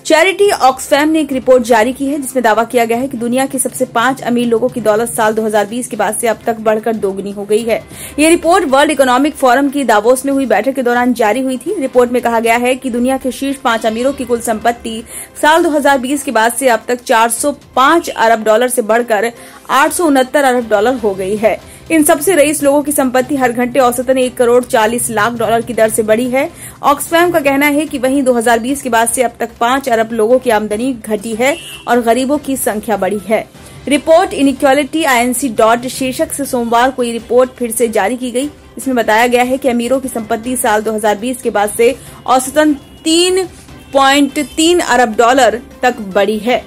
Charity Oxfam ने एक report जारी की है जिसमें दावा किया गया है कि दुनिया के सबसे 5 अमीर लोगों की दौलत साल 2020 के बाद से अब तक बढ़कर दोगुनी हो गई है। ये रिपोर्ट वर्ल्ड इकोनॉमिक फोरम की दावोस में हुई बैठक के दौरान जारी हुई थी। रिपोर्ट में कहा गया है कि दुनिया के शीर्ष 5 अमीरों की कुल संपत्ति साल 2020 के बाद से अब तक 405 अरब डॉलर से बढ़कर 869 अरब डॉलर हो गई है। इन सबसे रईस लोगों की संपत्ति हर घंटे औसतन 1 करोड़ 40 लाख डॉलर की दर से बढ़ी है। ऑक्सफैम का कहना है कि वहीं 2020 के बाद से अब तक 5 अरब लोगों की आमदनी घटी है और गरीबों की संख्या बढ़ी है। रिपोर्ट इनइक्वालिटी INC शीर्षक से सोमवार को ये रिपोर्ट फिर से जारी की गई। इसमें बताया गया है कि अमीरों की संपत्ति साल 2020 के बाद से औसतन 3.3 अरब डॉलर तक बढ़ी है।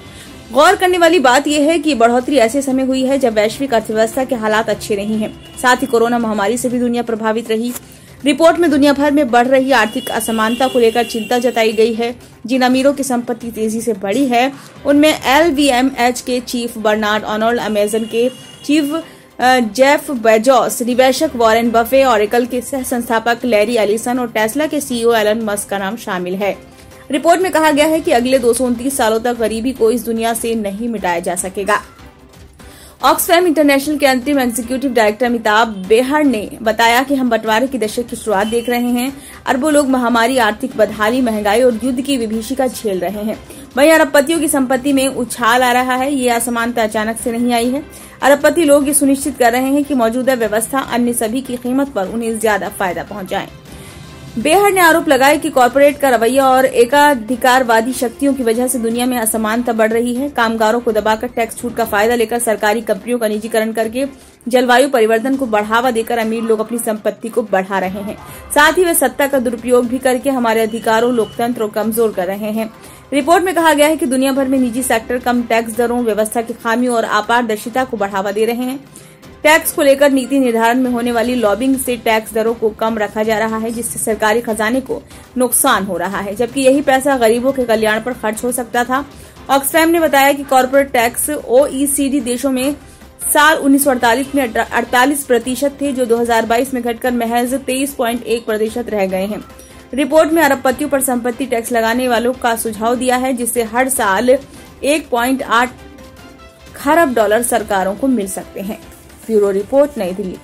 गौर करने वाली बात यह है कि बढ़ोतरी ऐसे समय हुई है जब वैश्विक अर्थव्यवस्था के हालात अच्छे नहीं हैं। साथ ही कोरोना महामारी से भी दुनिया प्रभावित रही। रिपोर्ट में दुनिया भर में बढ़ रही आर्थिक असमानता को लेकर चिंता जताई गई है। जिन अमीरों की संपत्ति तेजी से बढ़ी है उनमें LVMH के चीफ बर्नार्ड आर्नोल्ड, अमेजन के चीफ जेफ बेजोस, निवेशक वॉरेन बफे, ऑरेकल के सह संस्थापक लैरी एलिसन और टेस्ला के CEO एलन मस्क का नाम शामिल है। रिपोर्ट में कहा गया है कि अगले 229 सालों तक गरीबी को इस दुनिया से नहीं मिटाया जा सकेगा। ऑक्सफैम इंटरनेशनल के अंतरिम एग्जीक्यूटिव डायरेक्टर अमिताभ बेहर ने बताया कि हम बंटवारे के दशक की शुरुआत देख रहे हैं। अरबों लोग महामारी, आर्थिक बदहाली, महंगाई और युद्ध की विभीषिका झेल रहे हैं। वहीं अरबपतियों की संपत्ति में उछाल आ रहा है। ये असमानता अचानक से नहीं आई है। अरबपति लोग ये सुनिश्चित कर रहे हैं कि मौजूदा व्यवस्था अन्य सभी की कीमत पर उन्हें ज्यादा फायदा पहुंचाए। बेहर ने आरोप लगाया कि कॉरपोरेट का रवैया और एकाधिकारवादी शक्तियों की वजह से दुनिया में असमानता बढ़ रही है। कामगारों को दबाकर टैक्स छूट का फायदा लेकर सरकारी कंपनियों का निजीकरण करके जलवायु परिवर्तन को बढ़ावा देकर अमीर लोग अपनी संपत्ति को बढ़ा रहे हैं। साथ ही वे सत्ता का दुरुपयोग भी करके हमारे अधिकारों, लोकतंत्र को कमजोर कर रहे हैं। रिपोर्ट में कहा गया है कि दुनिया भर में निजी सेक्टर कम टैक्स दरों, व्यवस्था की खामियों और अपारदर्शिता को बढ़ावा दे रहे हैं। टैक्स को लेकर नीति निर्धारण में होने वाली लॉबिंग से टैक्स दरों को कम रखा जा रहा है, जिससे सरकारी खजाने को नुकसान हो रहा है, जबकि यही पैसा गरीबों के कल्याण पर खर्च हो सकता था। ऑक्सफैम ने बताया कि कॉर्पोरेट टैक्स OECD देशों में साल 1948 में 48% थे, जो 2022 में घटकर महज 23.1% रह गए हैं। रिपोर्ट में अरबपतियों पर संपत्ति टैक्स लगाने वालों का सुझाव दिया है, जिससे हर साल 1.8 खरब डॉलर सरकारों को मिल सकते हैं। ब्यूरो रिपोर्ट, नई दिल्ली।